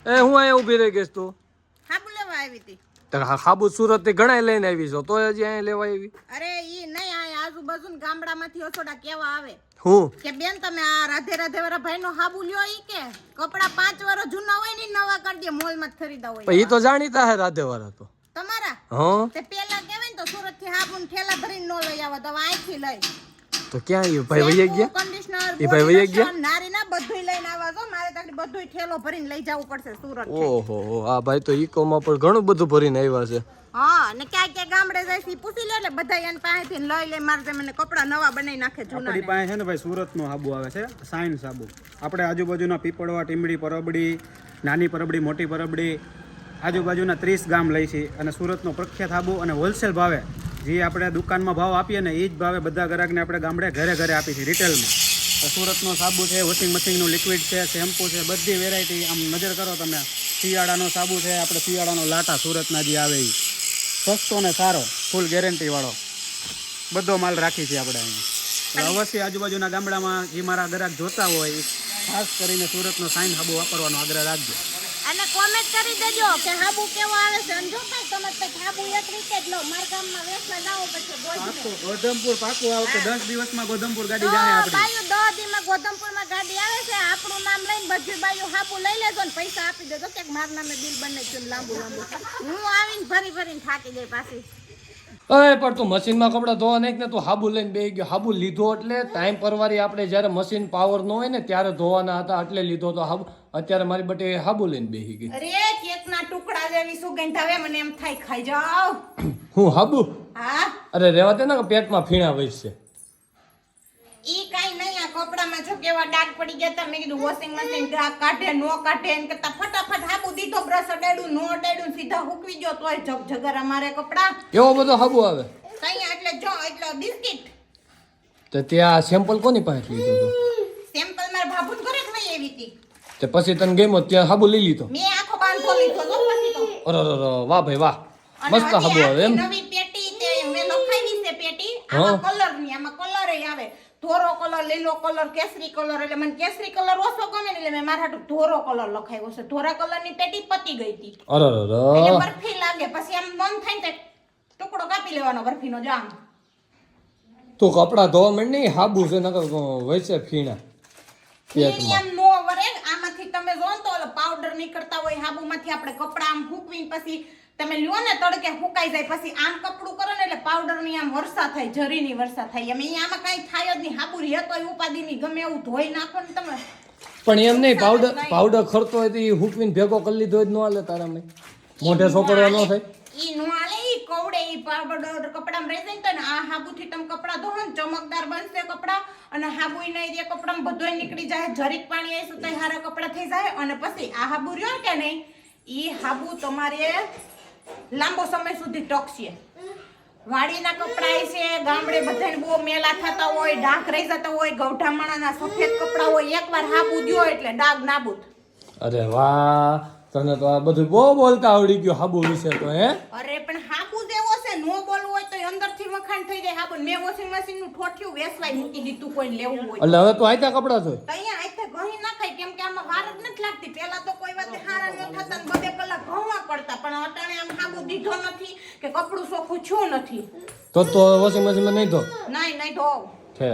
એ હું અહીંયા ઊભી રહી ગઈશ તું? હાબુ લેવા આવી હતી. તો હાબુ સુરત થી ઘણા લઈને આવી છો તો હજી અહીંયા લેવા આવી? અરે ઈ નહીં, આ આજુબાજુ ગામડામાંથી ઓછોડા કેવા આવે હું કે બેન તમે આ રાધે રાધે વાળા ભાઈ નો હાબુ લ્યો ઈ કે કપડા 5 વર્ષ જૂના હોય ને નવા કરી દે, મોલ માં ખરીદા હોય. ઈ તો જાણીતા હે રાધે વાળા તો તમારા. હા તે પેલા કહેવાય ને તો સુરત થી હાબુ ને ઠેલા ભરીને નો લઈ આવો તો અહીંથી લઈ. તો ક્યાં ઈ ભાઈ વઈ ગયા? કન્ડિશનર ઈ ભાઈ વઈ ગયા? નારી ના બધુંય લઈને આવવા જો, મારે તાકડી બધુંય ઠેલો ભરીને લઈ જવું પડશે સુરત. ઓહો આ ભાઈ તો ઈકો માં પણ ઘણું બધું ભરીને આવ્યા છે. હા ને ક્યાં ગામડે જાય છે પૂછી લે એટલે બધા એન પાસેથી લઈ લે, મારે મને કપડા નવા બનાવી નાખે જૂના. આપણી પાસે છે ને ભાઈ સુરત નો સાબુ આવે છે, સાઈન સાબુ. આપણે આજુબાજુના પીપળવા, ટીમડી, પરબડી, નાની પરબડી, મોટી પરબડી, આજુબાજુના 30 ગામ લઈ છે અને સુરતનો પ્રખ્યાત સાબુ અને હોલસેલ ભાવે જે આપણે દુકાનમાં ભાવ આપીએ ને એ જ ભાવે બધા ગ્રાહકને આપણે ગામડે ઘરે ઘરે આપી છે રિટેલમાં. સુરતનો સાબુ છે, વોશિંગ મશીનનું લિક્વિડ છે, શેમ્પુ છે, બધી વેરાયટી. આમ નજર કરો તમે, શિયાળાનો સાબુ છે, આપણે શિયાળાનો લાટા સુરતના જે આવે એ સસ્તો ને સારો, ફૂલ ગેરંટી વાળો બધો માલ રાખી છે આપણે અહીંયા. અવશ્ય આજુબાજુના ગામડામાં જે મારા ગ્રાહક જોતા હોય ખાસ કરીને સુરતનો સાઈન સાબુ વાપરવાનો આગ્રહ રાખજો. અને કોમેન્ટ કરી દેજો કે હાબુ કેવો આવે છે. અને જો ભાઈ તમે તો હાબુ એક રીતે જ લો, મારા ગામમાં વેચવા જાવ પછી ગોધમપુર પાકું આવશે. 10 દિવસમાં ગોધમપુર ગાડી જાય આપણી. બાયું 10 દીમાં ગોધમપુરમાં ગાડી આવે છે. આપણું નામ લઈને બધી બાયું હાબુ લઈ લેજો ને પૈસા આપી દેજો કે મારા નામે બિલ બને છે લાંબુ લાંબુ. હું આવીને ભરીને થાકી જાય પાછી. અરે પણ તું મશીનમાં કપડાં ધોવા નહીં ને તું હાબુ લઈને બેસી ગયો. હાબુ લીધો એટલે ટાઈમ પરવારી આપણે જ્યારે મશીન પાવર ન હોય ને ત્યારે ધોવાના હતા એટલે લીધો તો હાબુ. અત્યારે મારી બટે હાબુ લઈને બેસી ગઈ. અરે કેકના ટુકડા જેવી સુગંધ આવે, મને એમ થાય ખાઈ જાવ. હું હાબુ? હા અરે રેવા દે ને પેટમાં ફીણા વળશે. ઈ કાઈ નહીં, આ કપડામાં જો કેવા ડાઘ પડી ગયા હતા. મેં કીધું વોશિંગ મશીન ડાઘ કાઢે નો કાઢે એમ કરતા ફટાફટ હાબુ દીધો, બ્રશ અડાડ્યું નો અડાડ્યું, સીધા હુકવી ગયો તોય જગજગરા મારે કપડા. એવો બધો હાબુ આવે કઈ એટલે જો એટલે બિસ્કિટ. તો ત્યાં સેમ્પલ કોની પાસે લીધો હતો? સેમ્પલ મારા ભાભુ ઘરે જ વઈ આવી હતી. તે પછી તને ગમ્યો ત્યાં હાબુ લઈ લીધો? મેં આખો બાંધો લીધો તો પછી તો. અરે વાહ ભાઈ વાહ, મસ્ત હાબુ આવે એમ. નવી પેટી તે મેં લખાવી છે પેટી. આમાં કલર ની, આમાં કલર આવે ધોરો કલર, લીલો કલર, કેસરી કલર. એટલે મને કેસરી કલર ઓછો ગમે ને એટલે મેં મારા હાટુ ધોરો કલર લખાવ્યો છે. ધોરા કલર ની પેટી પતી ગઈ હતી. અરે એટલે બરફી લાગે પછી આમ મન થાય ને ટુકડો કાપી લેવાનો બરફીનો જામ. તું કપડા ધોવા માંડ નહીં, હાબુ છે નકર વૈસે ફીણા પેટમાં. એમ નો વરે. આમાંથી તમે જો તો ઓલો પાવડર નીકળતા હોય હાબુમાંથી, આપણે કપડા આમ ફૂકવીને પછી તમે લ્યો ને તડકે ફૂકાઈ જાય પછી આમ કપડું કરો ને એટલે પાવડર ની આમ વર્ષા થાય, જરીની વર્ષા થાય. એમ આમાં કઈ થાય જ નહીં. હાબુ રહેતોય ઉપાધિની ગમે એવું ધોઈ નાખો ને તમે. પણ એમ નહીં, પાવડર ખરતો હોય તો એ હુકવીને ભેગો કરી લીધો જ ન હાલે તારામાં? મોઢે સોપડવા ન થાય? ઈ નો હાલે, ઈ કવડે ઈ પાવડર કપડામાં રહી જાય ને આ હાબુથી તમે કપડા ધોવો ને ચમકદાર બનશે કપડા. અને હાબુ ઈ નહીં રે કપડામાં બધોય નીકળી જાય, જરીક પાણી આવીશું તો હારા કપડા થઈ જાય. અને પછી આ હાબુ રહ્યો કે નહીં, ઈ હાબુ તમારે લાંબો સમય સુધી ટકશે. વાડીના કપડા છે, ગામડે બધાને બહુ મેલા થતા હોય, ડાઘ રહી જતા હોય, ગૌઠામણાના સફેદ કપડા હોય, એકવાર હાબુ દ્યો એટલે ડાઘ નાબૂદ. અરે વાહ, તને તો આ બધું બહુ બોલતા આવડી ગયું હાબુ વિશે તો. હે અરે પણ હાબુ જેવો છે, નો બોલવું હોય તો અંદરથી વખાણ થઈ જાય હાબુ. મેં વોશિંગ મશીન નું ઠોઠિયું વેસવાય મૂકી દીધું કોઈને લેવું હોય. એટલે હવે તો આયતા કપડા ધોય તો અહીંયા આયતે ઘણી નાખાય કેમ કે આમાં વાર જ નથી લાગતી. પેલા તો કોઈ વાતે હારા ન થતા ને 2 કલાક ઘઉંવા પડતા, પણ અટાણે આમ હાબુ દીધો નથી કે કપડું સોખું છું નથી તો વોશિંગ મશીનમાં નહીં ધો? નહીં ધોવ છે